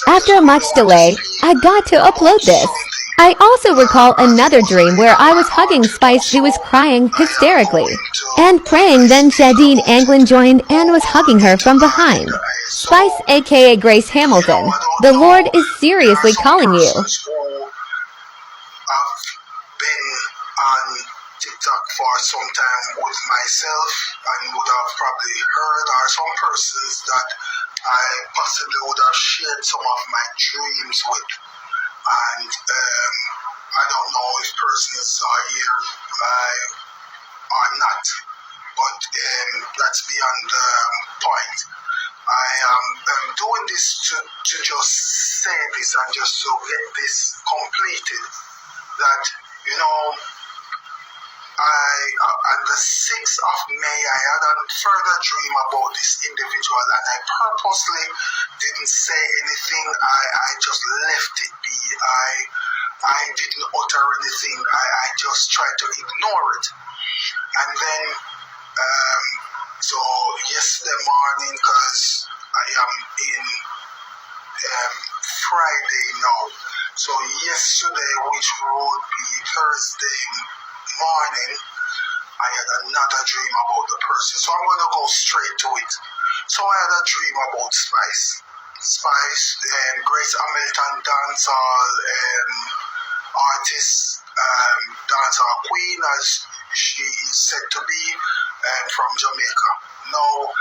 After much delay, I got to upload this. I also recall another dream where I was hugging Spice who was crying hysterically and praying. Then Jadine Anglin joined and was hugging her from behind. Spice aka Grace Hamilton, the Lord is seriously calling you. Been on TikTok for some time with myself and would have probably heard, or some persons that I possibly would have shared some of my dreams with. And I don't know if persons are here or not, but that's beyond the point. I am doing this to just say this and just to get this completed. That, you know, on the 6th of May, I had a further dream about this individual, and I purposely didn't say anything. I just left it be. I didn't utter anything. I just tried to ignore it. And then, so yesterday morning, because I am in Friday now, so yesterday, which would be Thursday morning, I had another dream about the person. So I'm going to go straight to it. So I had a dream about Spice. Spice, Grace Hamilton, dancehall artist, dancehall queen, as she is said to be, from Jamaica. Now,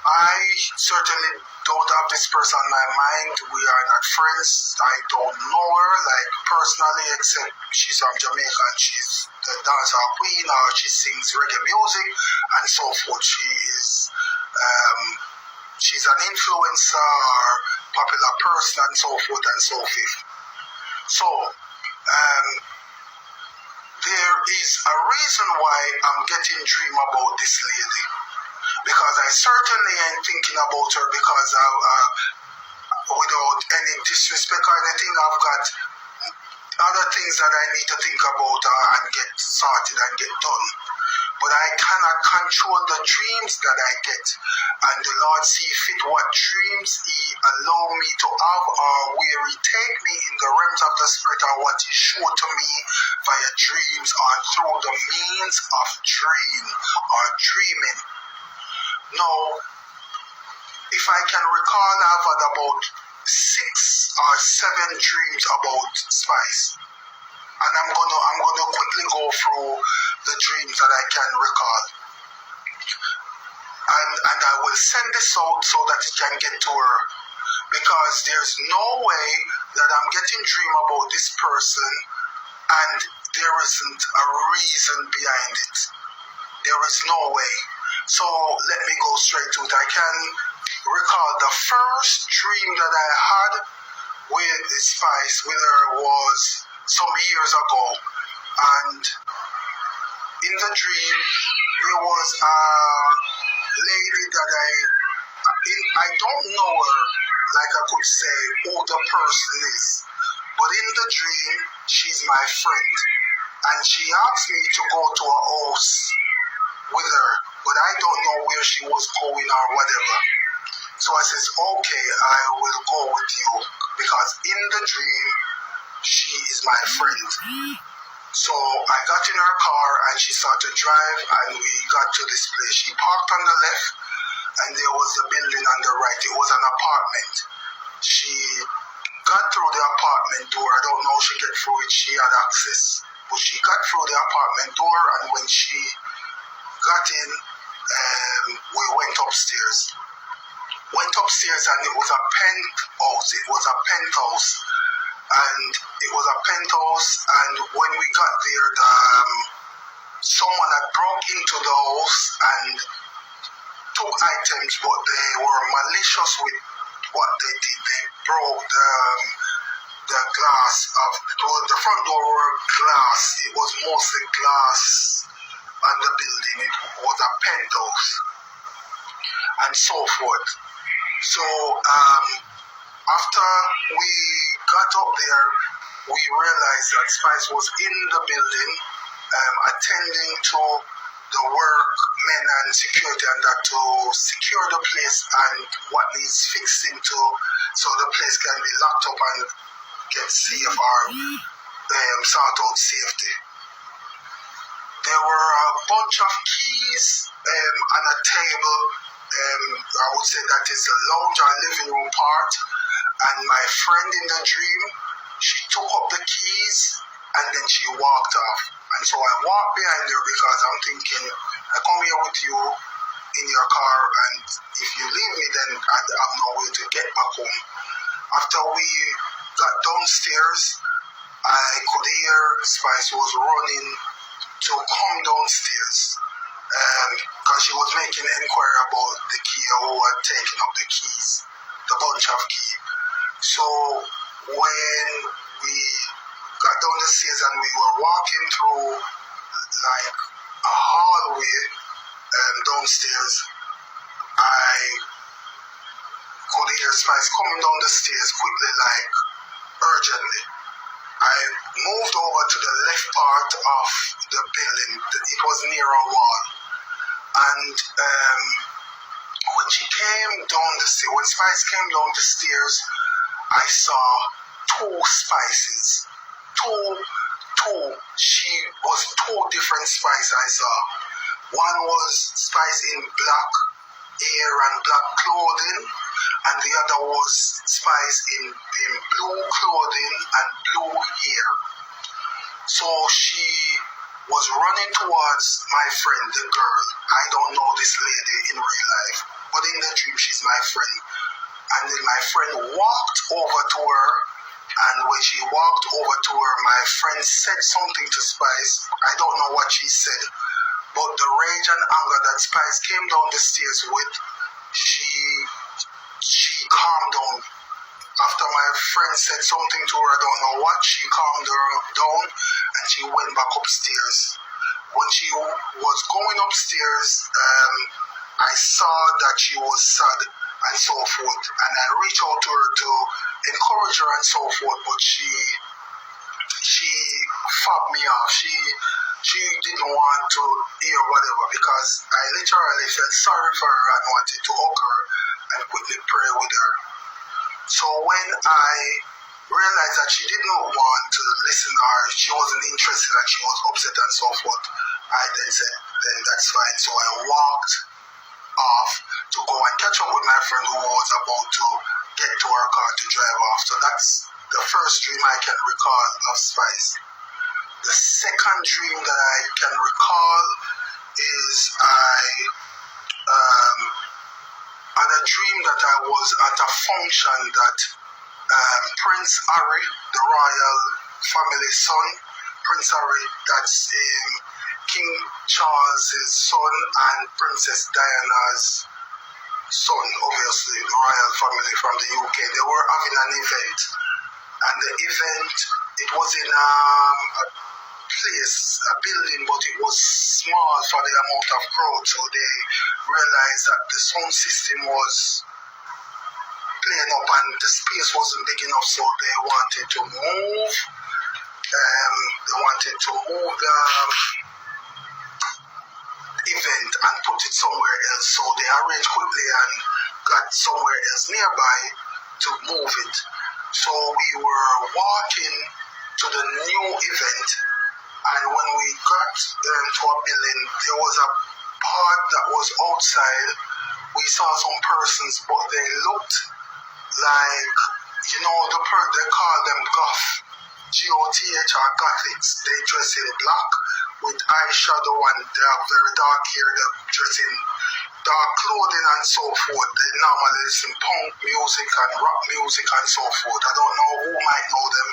I certainly don't have this person on my mind. We are not friends. I don't know her, like, personally, except she's from Jamaica and she's the dancehall queen, or she sings reggae music and so forth. She's an influencer or popular person and so forth and so forth. So, there is a reason why I'm getting dream about this lady. Because I certainly ain't thinking about her because without any disrespect or anything, I've got other things that I need to think about and get sorted and get done. But I cannot control the dreams that I get. And the Lord see fit what dreams He allow me to have, or where He take me in the realms of the Spirit, or what He show to me via dreams or through the means of dream or dreaming. Now, if I can recall, I've had about 6 or 7 dreams about Spice, and I'm gonna quickly go through the dreams that I can recall, and I will send this out so that it can get to her, because there's no way that I'm getting dream about this person and there isn't a reason behind it. There is no way. So let me go straight to it. I can recall the first dream that I had with Spice with her was some years ago. And in the dream, there was a lady that I don't know her, like I could say who the person is. But in the dream, she's my friend. And she asked me to go to her house with her, but I don't know where she was going or whatever. So I says, okay, I will go with you, because in the dream, she is my friend. So I got in her car and she started to drive, and we got to this place. She parked on the left and there was a building on the right. It was an apartment. She got through the apartment door. I don't know if she get through it. She had access. But she got through the apartment door, and when she got in, we went upstairs. Went upstairs and it was a penthouse. It was a penthouse. And it was a penthouse, and when we got there, someone had broke into the house and took items, but they were malicious with what they did. They broke the glass of the front door were glass. It was mostly glass on the building. It was a penthouse and so forth. So after we got up there, we realized that Spice was in the building attending to the work men and security and that to secure the place and what needs fixing to so the place can be locked up and get safe or sort out safety. There were a bunch of keys on a table. I would say that is the lounge or living room part. And my friend in the dream, she took up the keys and then she walked off. And so I walked behind her because I'm thinking, I come here with you in your car, and if you leave me, then I have no way to get back home. After we got downstairs, I could hear Spice was running to come downstairs because she was making an inquiry about the key or who had taken up the keys, the bunch of keys. So when we got down the stairs and we were walking through like a hallway downstairs, I could hear Spice coming down the stairs quickly, like urgently. I moved over to the left part of the building. It was near a wall. And when she came down the stairs, when Spice came down the stairs, I saw two Spices. She was two different Spice I saw. One was Spice in black hair and black clothing, and the other was Spice in blue clothing and blue hair. So she was running towards my friend, the girl. I don't know this lady in real life, but in the dream she's my friend. And then my friend walked over to her, and when she walked over to her, my friend said something to Spice. I don't know what she said, but the rage and anger that Spice came down the stairs with, she calmed down. After my friend said something to her, I don't know what, she calmed her down and she went back upstairs. When she was going upstairs, I saw that she was sad and so forth, and I reached out to her to encourage her and so forth, but she fobbed me off. She didn't want to hear whatever because I literally felt sorry for her and wanted to hug her and quickly pray with her. So when I realized that she didn't want to listen or she wasn't interested and she was upset and so forth, I then said, then that's fine. So I walked off to go and catch up with my friend who was about to get to our car to drive off. So that's the first dream I can recall of Spice. The second dream that I can recall is I had a dream that I was at a function that Prince Harry, the royal family son, Prince Harry, that's King Charles's son and Princess Diana's son, obviously, the royal family from the UK. They were having an event, and the event, it was in a place, a building, but it was small for the amount of crowd, so they realized that the sound system was playing up and the space wasn't big enough, so they wanted to move. The event and put it somewhere else, so they arranged quickly and got somewhere else nearby to move it. So we were walking to the new event, and when we got to a building, there was a part that was outside. We saw some persons, but they looked like, they call them goth, G-O-T-H or Gothics. They dress in black with eyeshadow and they have very dark hair. They dress in dark clothing and so forth. They normally listen punk music and rock music and so forth. I don't know who might know them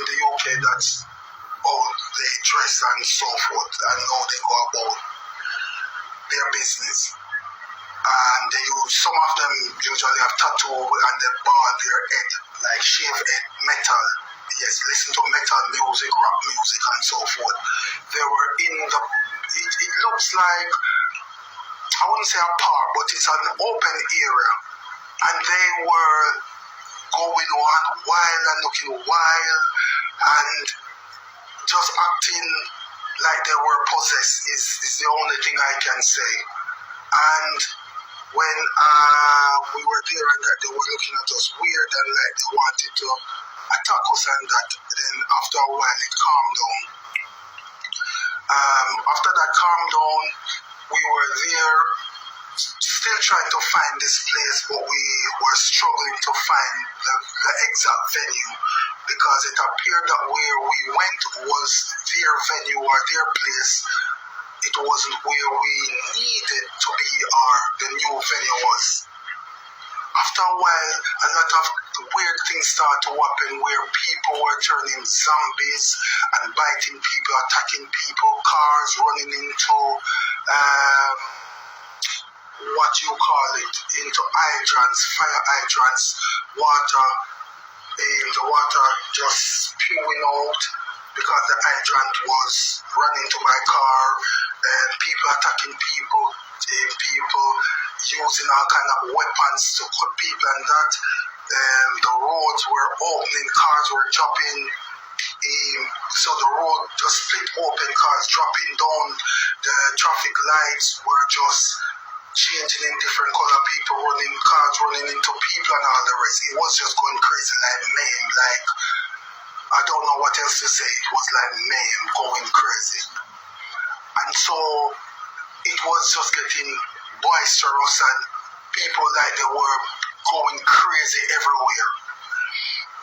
in the UK. That's how they dress and so forth and how they go about their business. And some of them usually have tattoo and they bald their head, like shave head, metal. Yes, listen to metal music, rock music and so forth. They were in it looks like, I wouldn't say a park, but it's an open area. And they were going on wild and looking wild and just acting like they were possessed is the only thing I can say. And when we were there and that, they were looking at us weird and like they wanted to attack us and that. Then after a while it calmed down. After that calmed down, we were there still trying to find this place, but we were struggling to find the exact venue, because it appeared that where we went was their venue or their place. It wasn't where we needed to be or the new venue was. After a while, a lot of weird things started to happen where people were turning zombies and biting people, attacking people, cars running into what you call it, into hydrants, fire hydrants, water, the water just spewing out because the hydrant was running to my car, and people attacking people, people using all kind of weapons to cut people and that. The roads were opening, cars were dropping, so the road just split open, cars dropping down, the traffic lights were just changing in different color, people running, cars running into people and all the rest. It was just going crazy like mayhem, like I don't know what else to say. It was like mayhem, going crazy. And so it was just getting boisterous and people like they were going crazy everywhere.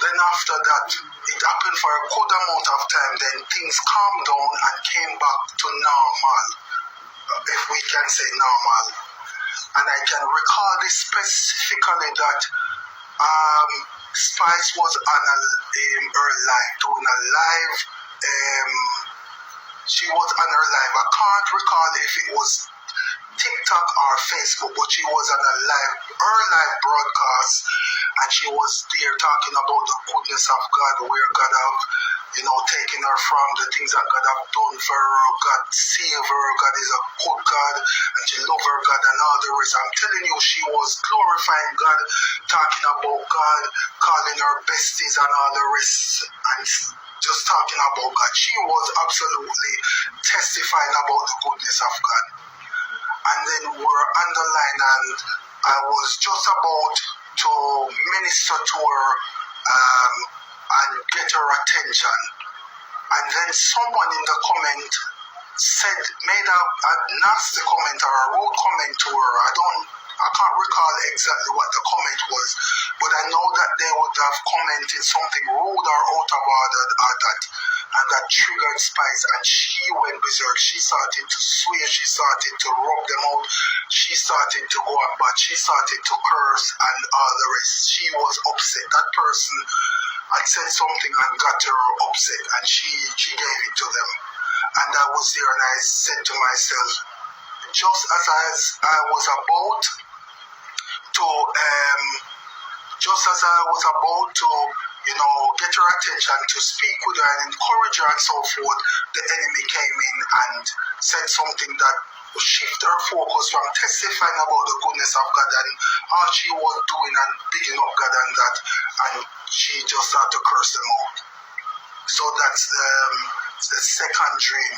Then after that, it happened for a good amount of time, then things calmed down and came back to normal, if we can say normal. And I can recall this specifically that Spice was on her live, doing a live, she was on her live. I can't recall if it was TikTok or Facebook, but she was on her live broadcast, and she was there talking about the goodness of God, where God have, taken her from, the things that God have done for her, God save her, God is a good God, and she love her God and all the rest. I'm telling you, she was glorifying God, talking about God, calling her besties and all the rest, and just talking about God. She was absolutely testifying about the goodness of God. And then we were on the line, and I was just about to minister to her and get her attention. And then someone in the comment made a nasty comment or a rude comment to her. I can't recall exactly what the comment was, but I know that they would have commented something rude or out of order or that, and that triggered Spice, and she went berserk. She started to swear, she started to rub them out, she started to go on, but she started to curse and all the rest. She was upset. That person had said something and got her upset, and she gave it to them. And I was there, and I said to myself, just as I was about to get her attention, to speak with her and encourage her and so forth, the enemy came in and said something that shifted her focus from testifying about the goodness of God and how she was doing and bigging up God and that, and she just started to curse them out. So that's the second dream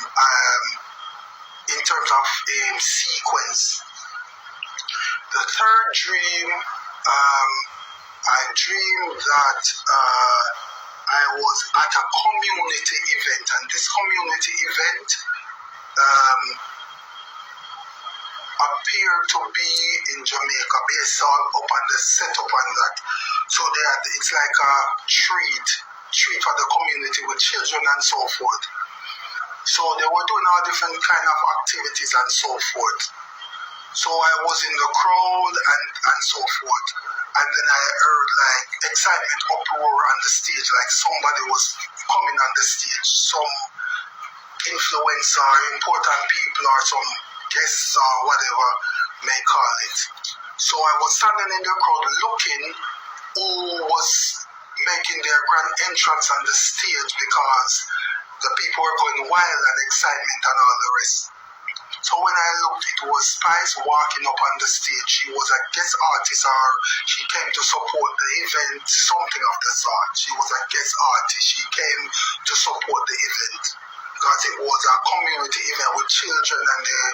in terms of sequence. The third dream, I dreamed that I was at a community event, and this community event appeared to be in Jamaica, based up on the setup and that. So it's like a treat for the community with children and so forth. So they were doing all different kind of activities and so forth. So I was in the crowd and so forth. And then I heard like excitement, uproar on the stage, like somebody was coming on the stage, some influencer, important people, or some guests or whatever may call it. So I was standing in the crowd looking who was making their grand entrance on the stage, because the people were going wild and excitement and all the rest. So when I looked, it was Spice walking up on the stage. She was a guest artist, or she came to support the event, something of the sort. She was a guest artist. She came to support the event. because it was a community event with children and they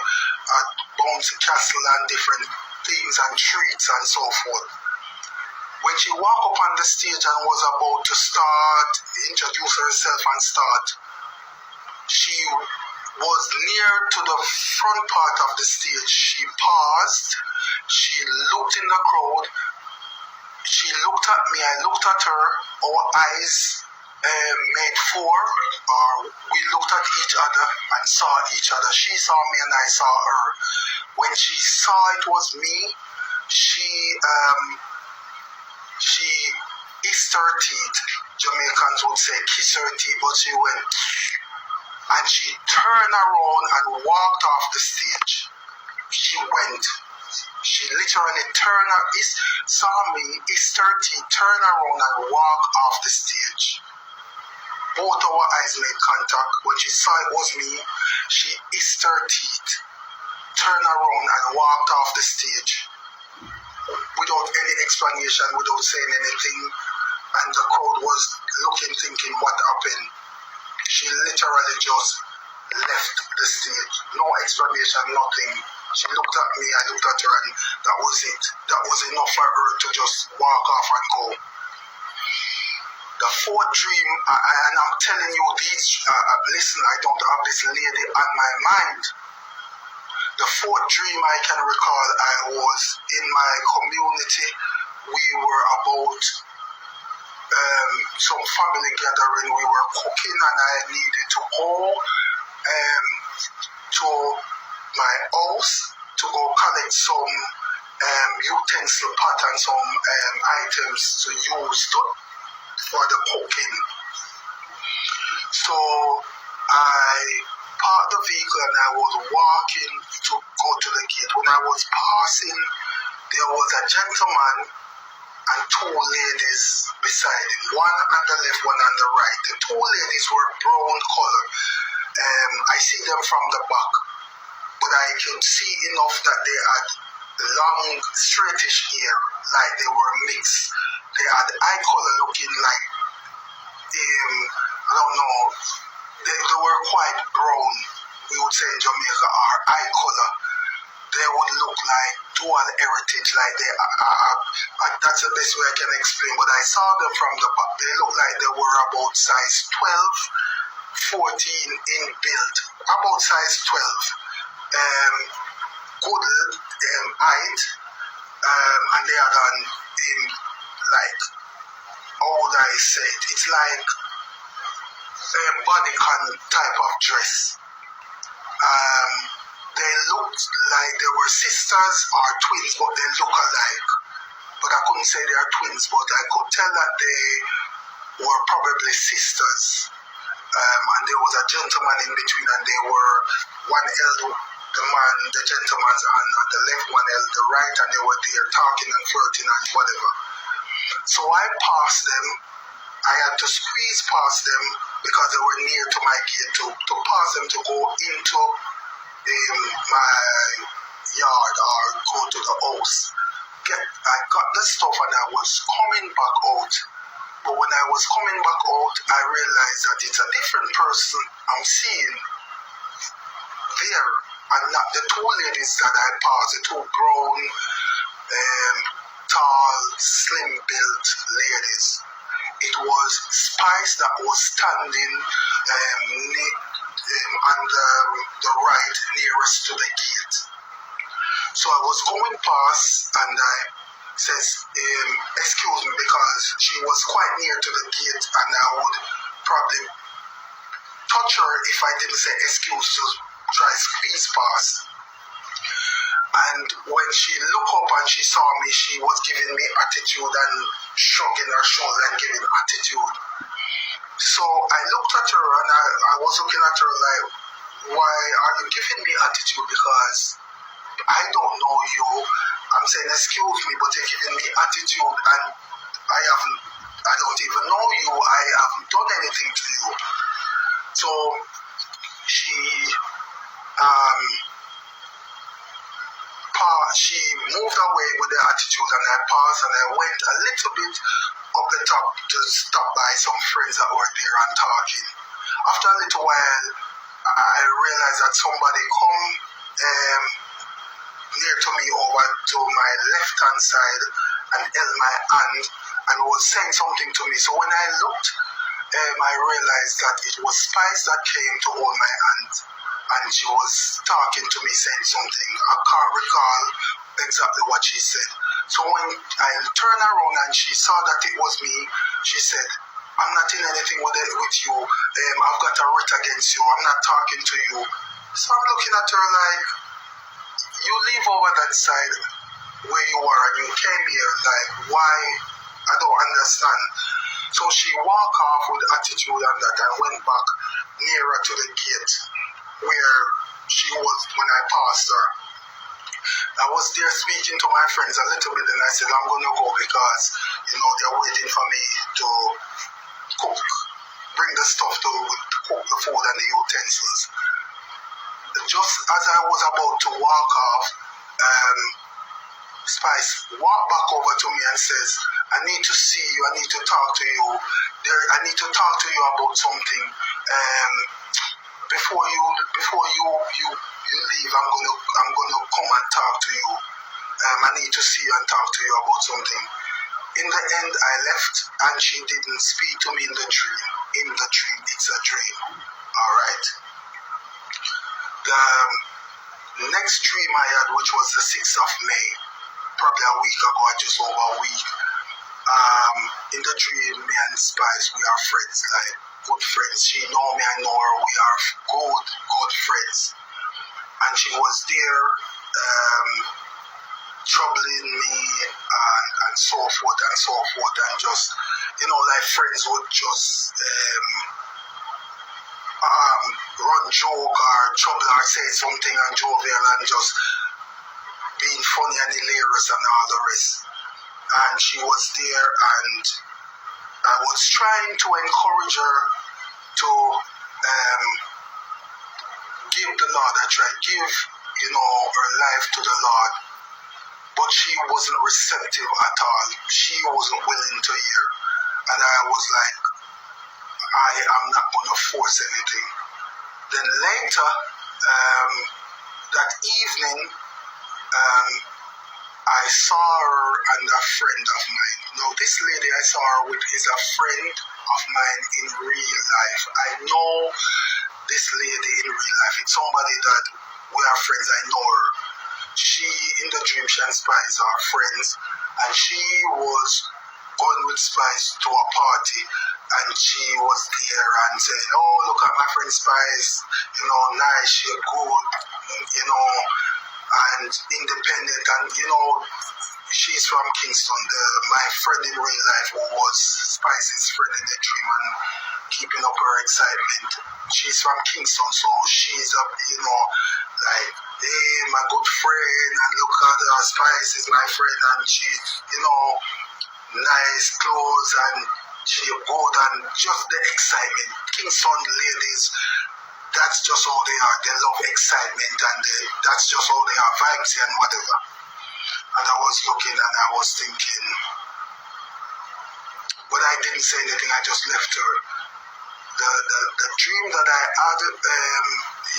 had bouncy castle and different things and treats and so forth. When she walked up on the stage and was about to start, introduce herself and start, she was near to the front part of the stage. She paused, she looked in the crowd, she looked at me, I looked at her, our eyes made four, or we looked at each other and saw each other. She saw me and I saw her. When she saw it was me, she hissed her teeth. Jamaicans would say kiss her teeth, but she went and she turned around and walked off the stage. She went. She literally turned her, saw me, hissed her teeth, turned around and walked off the stage. Both our eyes made contact. When she saw it was me, she hissed her teeth, turned around and walked off the stage without any explanation, without saying anything. And the crowd was looking, thinking what happened. She literally just left the stage. No explanation, nothing. She looked at me, I looked at her, and that was it. That was enough for her to just walk off and go. The fourth dream, and I'm telling you these, listen, I don't have this lady on my mind. The fourth dream I can recall, I was in my community. We were about some family gathering. We were cooking and I needed to go to my house to go collect some utensil pot and some items to use for the cooking. So I parked the vehicle and I was walking to go to the gate. When I was passing, there was a gentleman and two ladies beside him, one on the left, one on the right. The two ladies were brown color. I see them from the back, but I could see enough that they had long, straightish hair, like they were mixed. They had eye color looking like, I don't know, they were quite brown, we would say in Jamaica, or eye color. They would look like dual heritage, like they that's the best way I can explain, but I saw them from the back. They looked like they were about size 12, 14 in build, about size 12. Good height, and they had on like, how would I say it? It's like a bodycon type of dress. They looked like they were sisters or twins, but they look alike. But I couldn't say they are twins, but I could tell that they were probably sisters. And there was a gentleman in between, and they were, one held the man, the gentleman's hand on the left, one held the right, and they were there talking and flirting and whatever. So I passed them. I had to squeeze past them because they were near to my gate to pass them to go into my yard or go to the house. I got the stuff and I was coming back out. But when I was coming back out, I realized that it's a different person I'm seeing there, and not the two ladies that I passed, the two brown, tall, slim-built ladies. It was Spice that was standing on the right, nearest to the gate. So I was going past and I says, excuse me, because she was quite near to the gate and I would probably touch her if I didn't say excuse to try squeeze past. And when she looked up and she saw me, she was giving me attitude and shrugging her shoulder and giving attitude. So I looked at her and I was looking at her like, why are you giving me attitude? Because I don't know you. I'm saying, excuse me, but you're giving me attitude and I don't even know you. I haven't done anything to you. So she moved away with the attitude and I passed and I went a little bit up the top to stop by some friends that were there and talking. After a little while, I realized that somebody come near to me over to my left hand side and held my hand and was saying something to me. So when I looked, I realized that it was Spice that came to hold my hand, and she was talking to me, saying something. I can't recall exactly what she said. So when I turned around and she saw that it was me, she said, I'm not in anything with you. I've got a writ against you. I'm not talking to you. So I'm looking at her like, you leave over that side where you are and you came here. Like, why? I don't understand. So she walked off with attitude and that and went back nearer to the gate where she was when I passed her. I was there speaking to my friends a little bit and I said, I'm going to go because, they're waiting for me to cook, bring the stuff to cook the food and the utensils. Just as I was about to walk off, Spice walked back over to me and says, I need to see you, I need to talk to you. I need to talk to you about something. Before you leave, I'm gonna come and talk to you. I need to see you and talk to you about something. In the end, I left and she didn't speak to me in the dream. In the dream, it's a dream. All right. The next dream I had, which was the 6th of May, probably a week ago, just over a week. In the dream, me and Spice, we are friends, like good friends. She know me, I know her. We are good friends. And she was there troubling me and so forth and just, like friends would just run joke or trouble or say something and jovial and just being funny and hilarious and all the rest. And she was there and I was trying to encourage her to give the Lord a try, give, her life to the Lord. But she wasn't receptive at all. She wasn't willing to hear. And I was like, I am not going to force anything. Then later, that evening, I saw her and a friend of mine. Now, this lady I saw her with is a friend of mine in real life. I know this lady in real life. It's somebody that we are friends. I know her. She, in the dream, she and Spice are friends. And she was going with Spice to a party. And she was there and saying, oh, look at my friend Spice. Nice, she's good, and independent. And, she's from Kingston. My friend in real life who was Spice's friend in the dream and keeping up her excitement. She's from Kingston, so she's up, like, hey, my good friend, and look at her, Spice is my friend, and she's, nice clothes, and she good, and just the excitement. Kingston ladies, that's just how they are. They love excitement, and that's just how they are, vibes and whatever. And I was looking and I was thinking, but I didn't say anything, I just left her. The dream that I had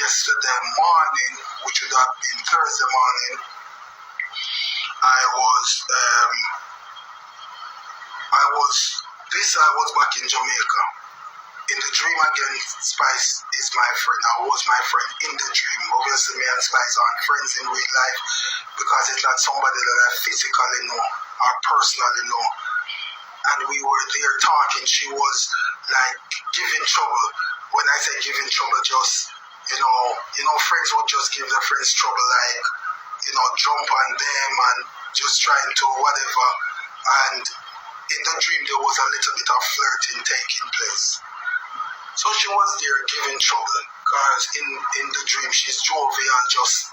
yesterday morning, which would have been Thursday morning, I was back in Jamaica. In the dream again, Spice is my friend. I was my friend in the dream. Obviously, me and Spice aren't friends in real life because it's not somebody that I physically know or personally know. And we were there talking. She was like giving trouble. When I say giving trouble, just, friends would just give their friends trouble, like, jump on them and just trying to whatever. And in the dream, there was a little bit of flirting taking place. So she was there giving trouble because in the dream, she's jovial, just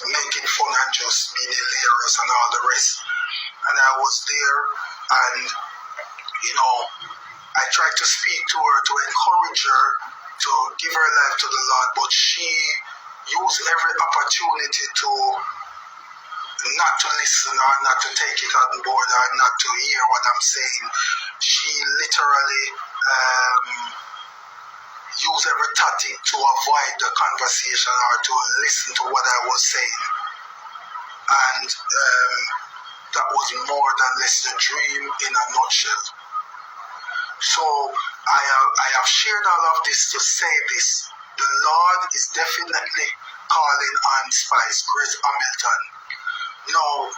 making fun and just being hilarious and all the rest. And I was there and, I tried to speak to her to encourage her to give her life to the Lord, but she used every opportunity to not to listen or not to take it on board or not to hear what I'm saying. She literally use every tactic to avoid the conversation or to listen to what I was saying. And that was more than less a dream in a nutshell. So I have shared all of this to say this. The Lord is definitely calling on Spice Grace Hamilton. Now,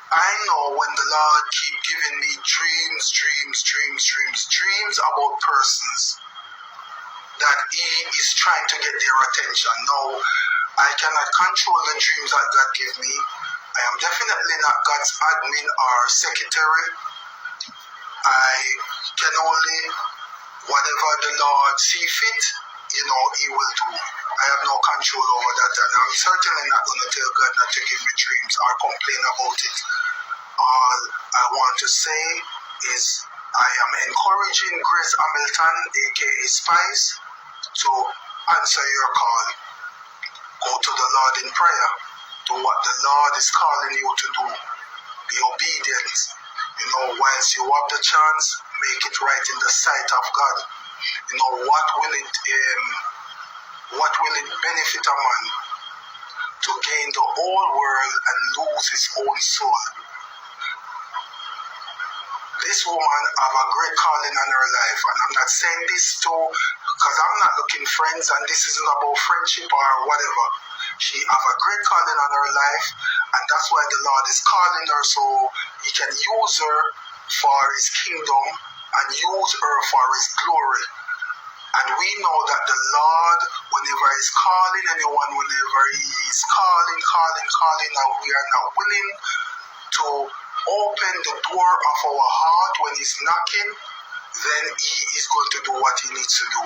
I know when the Lord keep giving me dreams about persons, that He is trying to get their attention. Now, I cannot control the dreams that God gives me. I am definitely not God's admin or secretary. I can only, whatever the Lord see fit, He will do. I have no control over that, and I'm certainly not going to tell God not to give me dreams or complain about it. All I want to say is I am encouraging Grace Hamilton, aka Spice, to answer your call. Go to the Lord in prayer. Do what the Lord is calling you to do. Be obedient. Whilst you have the chance, make it right in the sight of God. What will it benefit a man to gain the whole world and lose his own soul? This woman have a great calling on her life, and I'm not saying this because I'm not looking friends, and this isn't about friendship or whatever. She have a great calling on her life, and that's why the Lord is calling her, so He can use her for His kingdom and use her for His glory. And we know that the Lord, whenever He's calling anyone, whenever He's calling, and we are now willing to open the door of our heart when He's knocking, then He is going to do what He needs to do.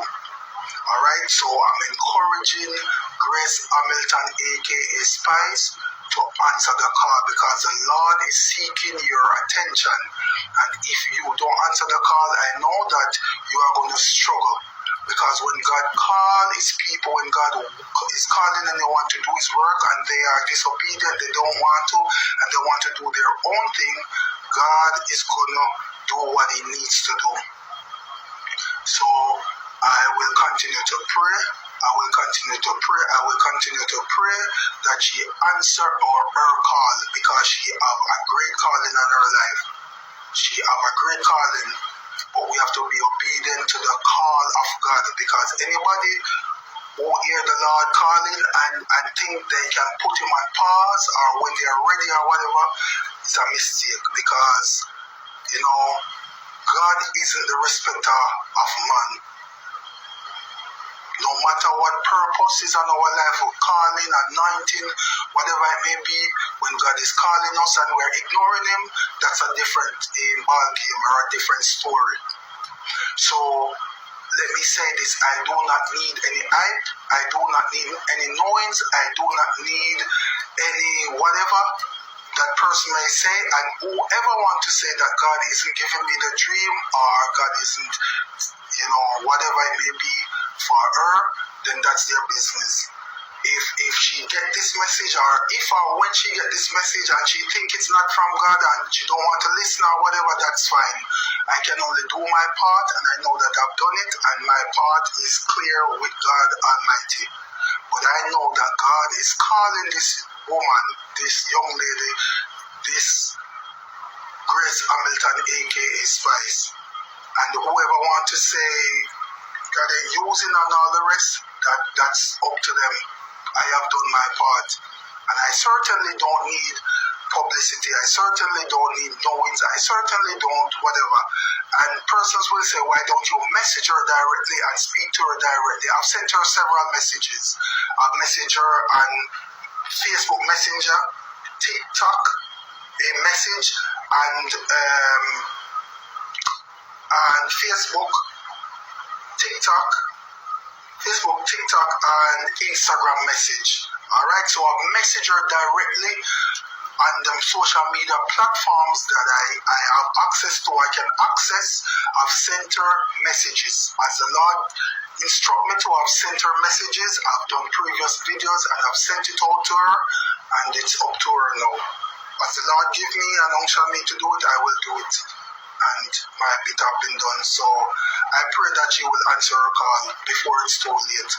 Alright, so I'm encouraging Grace Hamilton, aka Spice, to answer the call, because the Lord is seeking your attention. And if you don't answer the call, I know that you are going to struggle. Because when God calls His people, when God is calling anyone to do His work and they are disobedient, they don't want to, and they want to do their own thing, God is going to do what He needs to do. So I will continue to pray. I will continue to pray that she answer her call, because she have a great calling on her life. She have a great calling, but we have to be obedient to the call of God, because anybody who hear the Lord calling and think they can put Him on pause or when they are ready or whatever, it's a mistake, because God isn't the respecter of man. No matter what purpose is on our life, of calling, anointing, whatever it may be, when God is calling us and we're ignoring Him, that's a different ball game or a different story. So let me say this: I do not need any hype, I do not need any noise, I do not need any whatever that person may say, and whoever wants to say that God isn't giving me the dream or God isn't, whatever it may be for her, then that's their business. If she get this message, or if or when she get this message and she think it's not from God and she don't want to listen or whatever, that's fine. I can only do my part, and I know that I've done it, and my part is clear with God Almighty. But I know that God is calling this woman, this young lady, this Grace Hamilton, aka Spice. And whoever want to say that they're using and all the rest, that's up to them. I have done my part, and I certainly don't need publicity. I certainly don't need knowings. I certainly don't whatever. And persons will say, why don't you message her directly and speak to her directly? I've sent her several messages. I've messaged her on Facebook Messenger, TikTok, a message, and Facebook, TikTok, and Instagram message. Alright, so I've messaged her directly on the social media platforms that I have access to. I can access. I've sent her messages. As the Lord instruct me to, I've sent her messages. I've done previous videos and I've sent it out to her, and it's up to her now. As the Lord give me and unction me to do it, I will do it. And my bit have been done. So I pray that you will answer her call before it's too late.